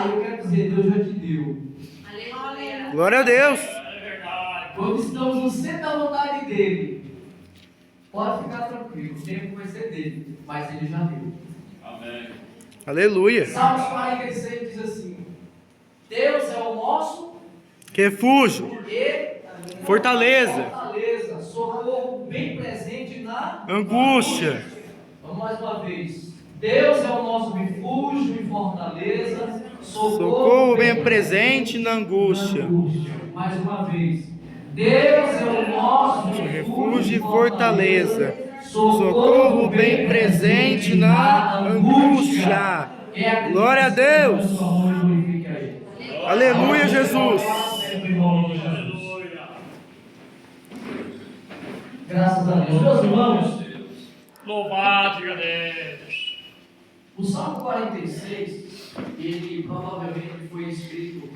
Aí eu quero dizer, Deus já te deu. Aleluia. Glória a Deus. Quando estamos no centro da vontade dele, pode ficar tranquilo, o tempo vai ser dele, mas ele já deu. Amém. Aleluia. Salmos 46 diz assim: Deus é o nosso Refúgio. e Fortaleza. socorro bem presente na Angústia. Vamos mais uma vez. Deus é o nosso refúgio e fortaleza, Socorro bem presente na angústia. Mais uma vez. Deus é o nosso Refúgio e fortaleza. Socorro bem presente na angústia. Glória a Deus. Aleluia, Jesus. Graças a Deus. Meus irmãos, Louvado seja Deus. o Salmo 46, ele provavelmente foi escrito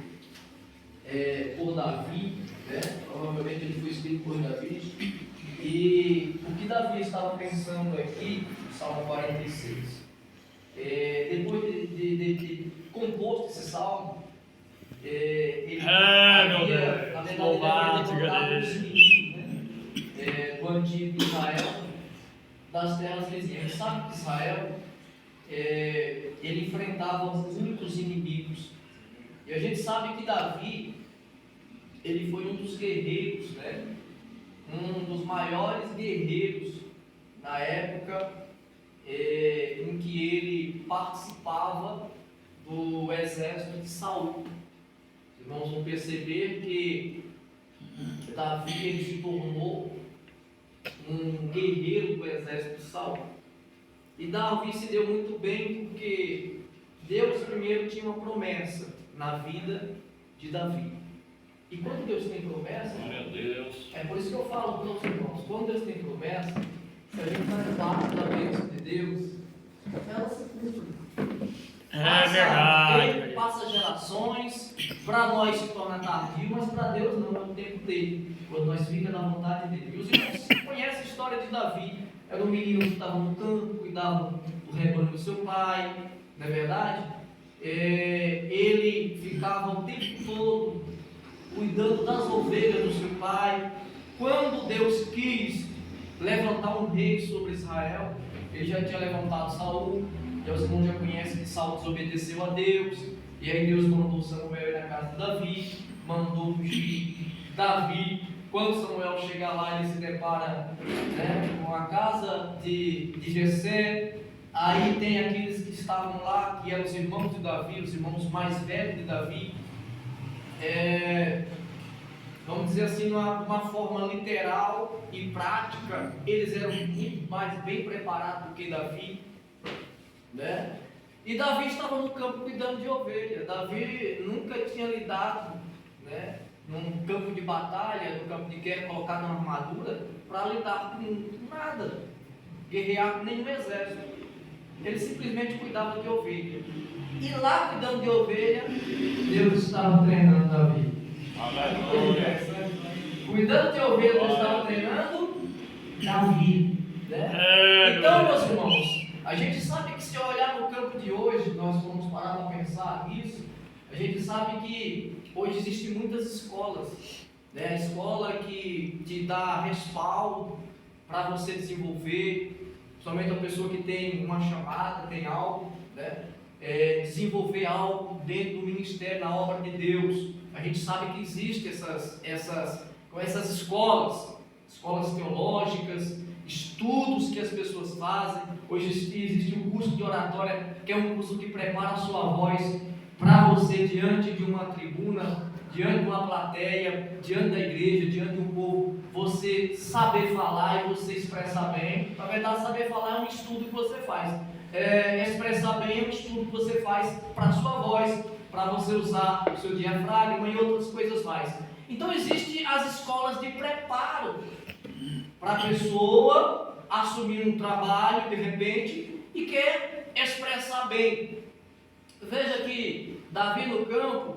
por Davi, né? Provavelmente ele foi escrito por Davi. E o que Davi estava pensando aqui, Salmo 46, depois de composto esse salmo, ele havia, na verdade, ele havia levantado os inimigos, né? Do antigo Israel, das terras vizinhas. A gente sabe que Israel ele enfrentava muitos inimigos. E a gente sabe que Davi, ele foi um dos guerreiros, né? Um dos maiores guerreiros na época em que ele participava do exército de Saul. Os irmãos vão perceber que Davi ele se tornou um guerreiro do exército de Saul. E Davi se deu muito bem porque Deus primeiro tinha uma promessa na vida de Davi. E quando Deus tem promessa, é por isso que eu falo para os irmãos, quando Deus tem promessa, se a gente está debaixo da bênção de Deus, ela se cumpre. Verdade. Passa gerações, para nós se torna tardio, mas para Deus não, é o tempo dele, quando nós ficamos na vontade dele. E os irmãos conhecem a história de Davi, era um menino que estava no campo, cuidava do rebanho do seu pai, não é verdade? Ele ficava o tempo todo cuidando das ovelhas do seu pai. Quando Deus quis levantar um rei sobre Israel, ele já tinha levantado Saul, e os irmãos já conhecem que Saul desobedeceu a Deus, e aí Deus mandou Samuel ir na casa de Davi, mandou ungir Davi. Quando Samuel chega lá, ele se depara, né, com a casa de Jessé. Aí tem aqueles que estavam lá, que eram os irmãos de Davi, os irmãos mais velhos de Davi. Vamos dizer assim, uma forma literal e prática, eles eram muito mais bem preparados do que Davi, né? E Davi estava no campo cuidando de ovelha. Davi nunca tinha lidado, né, num campo de batalha, num campo de guerra, colocado uma armadura para lidar com nada, guerrear com nenhum exército. Ele simplesmente cuidava de ovelha. E lá cuidando de ovelha, Deus estava treinando Davi. Cuidando de ovelha, Deus estava treinando Davi, né? Então, meus irmãos, a gente sabe que se olhar no campo de hoje, nós vamos parar para pensar nisso. A gente sabe que hoje existem muitas escolas, né? A escola que te dá respaldo para você desenvolver, somente a pessoa que tem uma chamada, tem algo, né? Desenvolver algo dentro do ministério, na obra de Deus. A gente sabe que existem essas escolas teológicas, estudos que as pessoas fazem. Hoje existe um curso de oratória, que é um curso que prepara a sua voz para você diante de uma tribuna, diante de uma plateia, diante da igreja, diante de um povo, você saber falar e você expressar bem. Na verdade, saber falar é um estudo que você faz. Expressar bem é um estudo que você faz para a sua voz, para você usar o seu diafragma e outras coisas mais. Então existem as escolas de preparo para a pessoa assumir um trabalho de repente e quer expressar bem. Veja que Davi no campo,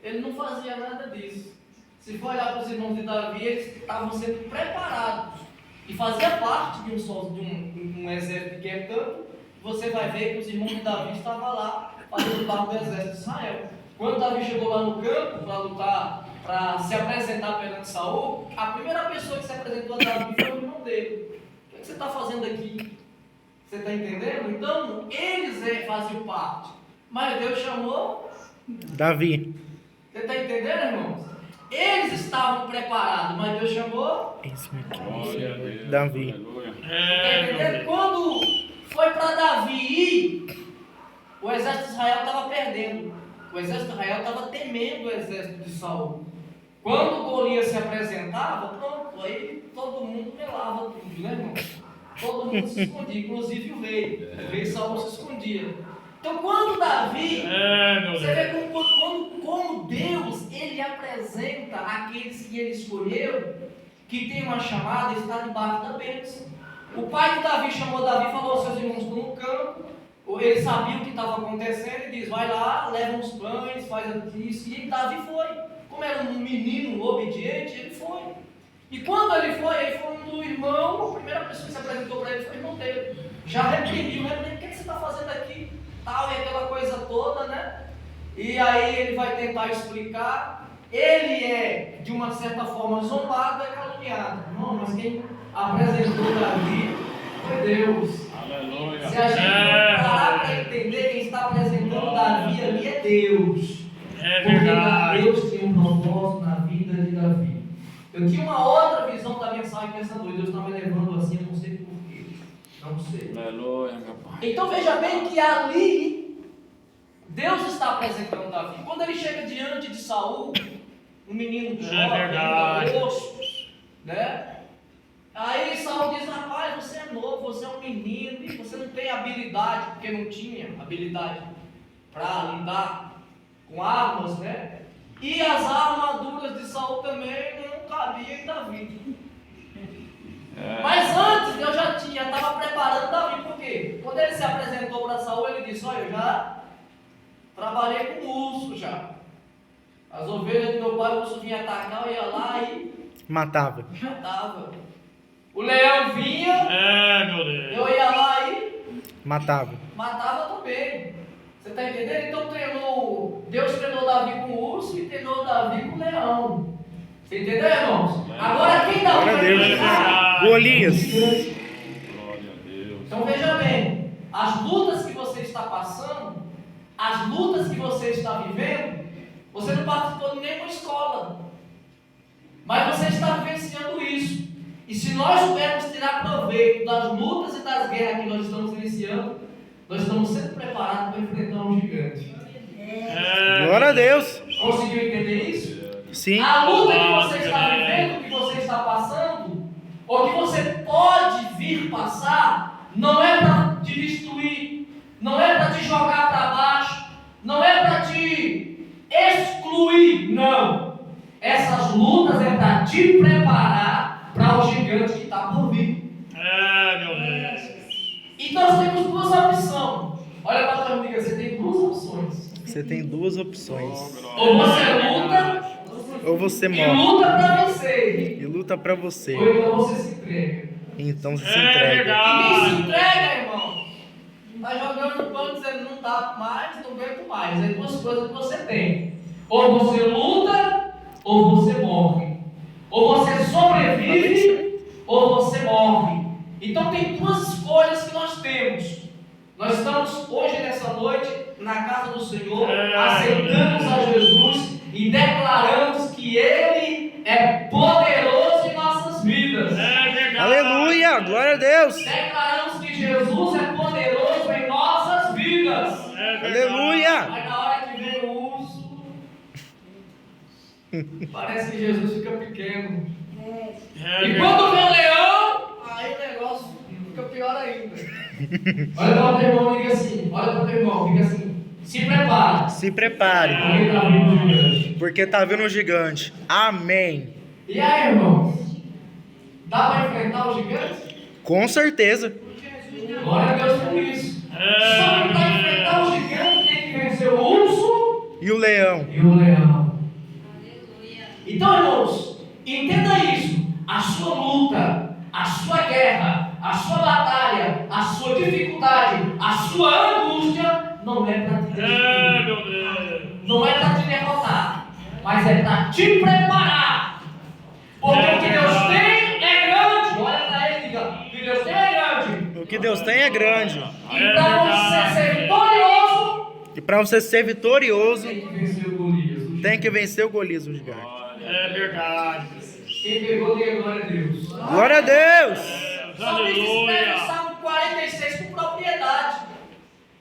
ele não fazia nada disso. Se for olhar para os irmãos de Davi, eles estavam sendo preparados e fazia parte de um exército que é campo. Você vai ver que os irmãos de Davi estavam lá fazendo parte do exército de Israel. Quando Davi chegou lá no campo para lutar, para se apresentar perante Saul, a primeira pessoa que se apresentou a Davi foi o irmão dele. O que você está fazendo aqui? Você está entendendo? Então, eles faziam parte. Mas Deus chamou Davi. Você está entendendo, irmãos? Eles estavam preparados, mas Deus chamou Glória a Deus. Davi. Aleluia. Você está entendendo? Quando foi para Davi ir, o exército de Israel estava perdendo. O exército de Israel estava temendo o exército de Saul. Quando Golias se apresentava, pronto, aí todo mundo melava tudo, né, irmão? Todo mundo se escondia, inclusive o rei. O rei Saul se escondia. Então, quando Davi, você vê como Deus, ele apresenta aqueles que ele escolheu, que tem uma chamada, está debaixo da bênção. O pai de Davi chamou Davi e falou: seus irmãos estão no campo. Ele sabia o que estava acontecendo e diz: vai lá, leva uns pães, faz isso. E Davi foi. Como era um menino obediente, ele foi. E quando ele foi um do irmão, a primeira pessoa que se apresentou para ele foi o irmão dele. Já reprimiu, o que você está fazendo aqui? Tal, e aquela coisa toda, né? E aí ele vai tentar explicar. Ele é, de uma certa forma, zombado, é caluniado. Não, mas quem apresentou Davi foi Deus. Aleluia. Se a gente for parar para entender, quem está apresentando Davi ali é Deus. Porque Deus tinha um propósito na vida de Davi. Eu tinha uma outra visão da mensagem pensando, Deus está me levando assim, eu não sei porquê. Não sei. Aleluia, meu Pai. Então veja bem que ali Deus está apresentando Davi. Quando ele chega diante de Saul, um menino jovem, moço, né? Aí Saul diz: rapaz, você é novo, você é um menino, e você não tem habilidade, porque não tinha habilidade para lidar com armas, né? E as armaduras de Saul também não cabiam em Davi. Mas antes eu já estava preparando Davi, porque quando ele se apresentou para Saul, ele disse: olha, eu já trabalhei com urso já. As ovelhas do meu pai, o urso vinha atacar, eu ia lá e Matava. O leão vinha, meu Deus. eu ia lá e Matava também. Você está entendendo? Então Deus treinou Davi com o urso e treinou Davi com o leão. Você entendeu, irmãos? Agora quem Davi Glória a Deus. vai treinar? Golias. Glória a Deus. Então veja bem, as lutas que você está passando, as lutas que você está vivendo, você não participou de nenhuma escola, mas você está vivenciando isso. E se nós pudermos tirar proveito das lutas e das guerras que nós estamos iniciando, nós estamos sendo preparados para enfrentar um gigante. Glória a Deus. Conseguiu entender isso? Sim. A luta que você está vivendo, que você está passando, ou que você pode vir passar, não é para te destruir, não é para te jogar para baixo, não é para te excluir, não. Essas lutas é para te preparar para o gigante que está por vir. Meu Deus. E nós temos duas opções. Olha para a amiga, você tem duas opções. Você tem duas opções. Ou você luta, Ou você e morre luta para vencer. e luta pra você. Ou então você se entrega. Então você se E entrega. quem se entrega, irmão, está jogando pano dizendo não dá mais, não aguento mais. É duas coisas que você tem. Ou você luta, ou você morre. Ou você sobrevive, ou você morre. Então tem duas escolhas que nós temos. Nós estamos hoje, nessa noite, na casa do Senhor, aceitamos a Jesus e declaramos que Ele é poderoso em nossas vidas. Aleluia, glória a Deus. Declaramos que Jesus é poderoso em nossas vidas. Aleluia. Mas na hora que vem o urso, parece que Jesus fica pequeno. E quando vem o leão, aí o negócio fica pior ainda. Olha para o teu irmão e diga assim: se prepara. Se prepare, Porque está vindo o gigante. porque tá vindo um gigante. Amém. E aí, irmãos? Dá para enfrentar o gigante? Com certeza. Glória a Deus por isso. Só que para enfrentar o gigante tem que vencer o urso E o leão? e o leão. Então, irmãos, entenda isso. A sua luta, a sua guerra, a sua batalha, a sua dificuldade, a sua angústia não é para te destruir. mas é para te preparar. Porque o que Deus tem é grande. Olha para ele e diga: o que Deus tem é grande. O que Deus tem é grande. E para você ser vitorioso, E para você ser vitorioso, tem que vencer o Golias. tem que vencer o Golias, o gigante. É verdade. Quem pegou, diga glória a Deus. Glória a Deus! O salmista escreve o Salmo 46 com propriedade.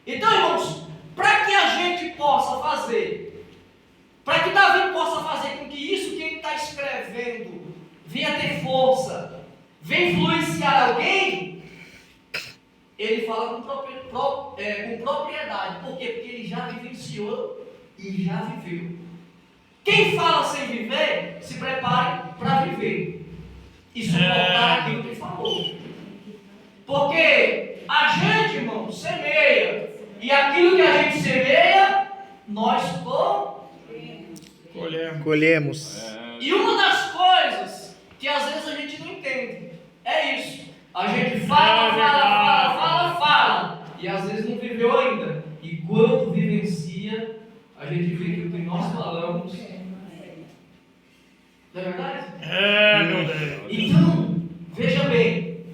Então, irmãos, para que a gente possa fazer, para que Davi possa fazer com que isso que ele está escrevendo venha ter força, venha influenciar alguém, ele fala com propriedade. Por quê? Porque ele já vivenciou e já viveu. Quem fala sem viver, se prepare para viver e suportar aquilo que falou. Porque a gente, irmão, semeia, e aquilo que a gente semeia, nós Colhemos. E uma das coisas que às vezes a gente não entende é isso. A gente fala, e às vezes não viveu ainda. E quando vivencia, a gente vê que o que nós falamos. Não é verdade? É, meu Deus. Então, veja bem,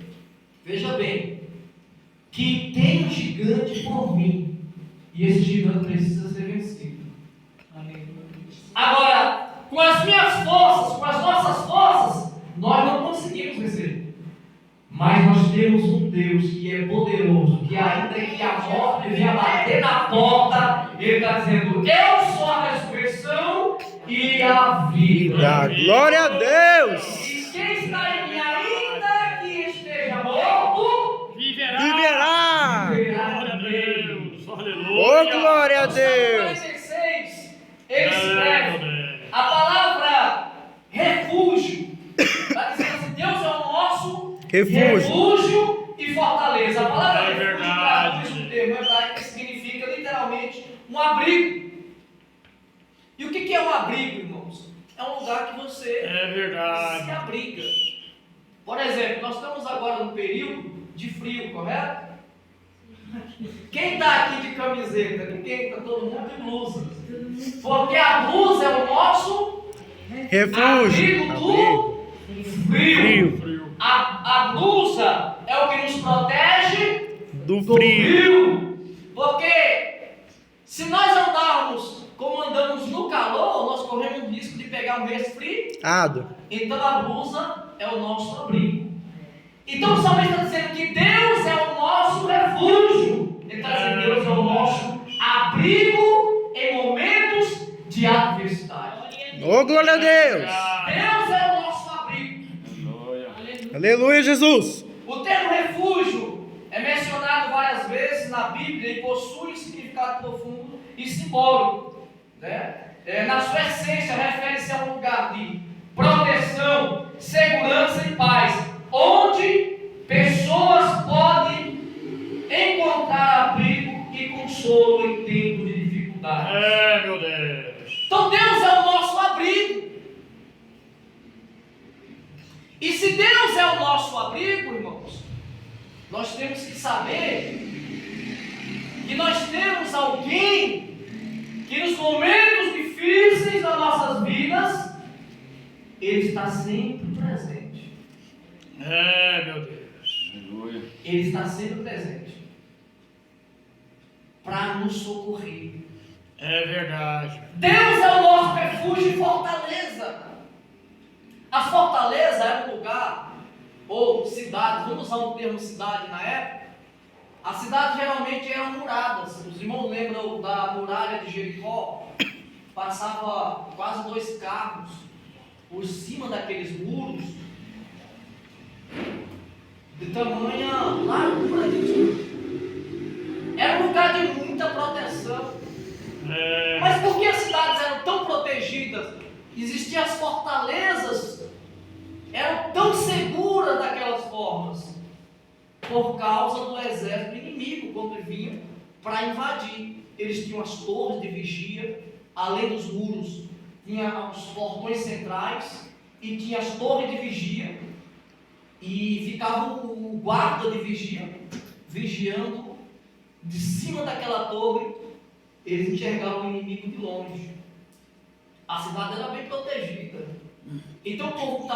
que tem um gigante por vir, e esse gigante precisa ser vencido. Agora, com as minhas forças, com as nossas forças, nós não conseguimos vencer. Mas nós temos um Deus que é poderoso, que ainda que a morte venha bater na porta, Ele está dizendo: eu sou a ressurreição e a vida. Glória a Deus! E quem está em mim, ainda que esteja morto, Viverá. Viverá! Glória a Deus. Aleluia. Oh, glória a No Salmo Deus! 46, ele escreve a palavra refúgio. Está dizendo assim: Deus é o nosso refúgio e fortaleza. A palavra É refúgio verdade. traduz o termo hebraico que significa literalmente um abrigo. E o que é um abrigo, irmãos? É um lugar que você se abriga. Por exemplo, nós estamos agora num período de frio, correto? Quem está aqui de camiseta? Ninguém, está todo mundo de blusa. Porque a blusa é o nosso Refúgio. abrigo do frio. A blusa é o que nos protege Do frio. Porque se nós andarmos como andamos no calor, nós corremos o risco de pegar um resfriado. Então a blusa é o nosso abrigo. Então o salmista está dizendo que Deus é o nosso refúgio. Ele está dizendo que Deus é o nosso abrigo em momentos de adversidade. Oh, glória a Deus! Deus é o nosso abrigo. Aleluia, Jesus! O termo refúgio é mencionado várias vezes na Bíblia e possui um significado profundo e simbólico, né? Na sua essência, refere-se a um lugar de proteção, segurança e paz, onde pessoas podem encontrar abrigo e consolo em tempo de dificuldade. É, meu Deus. Então Deus é o nosso abrigo. E se Deus é o nosso abrigo, irmãos, nós temos que saber que nós temos alguém que nos momentos difíceis das nossas vidas, Ele está sempre presente. É, meu Deus. Ele está sempre presente para nos socorrer. É verdade. Deus é o nosso refúgio e fortaleza. A fortaleza era um lugar, ou cidade, vamos usar um termo cidade na época. As cidades geralmente eram muradas. Os irmãos lembram da muralha de Jericó? Passava quase 2 carros por cima daqueles muros, de tamanha largura. Era um lugar de muita proteção. Mas por que as cidades eram tão protegidas? Existiam as fortalezas, eram tão seguras daquelas formas, por causa do exército inimigo, quando vinham para invadir. Eles tinham as torres de vigia, além dos muros, tinha os portões centrais, e tinha as torres de vigia, e ficava o guarda de vigia, vigiando de cima daquela torre. Eles enxergavam o inimigo de longe. A cidade era bem protegida. Então o povo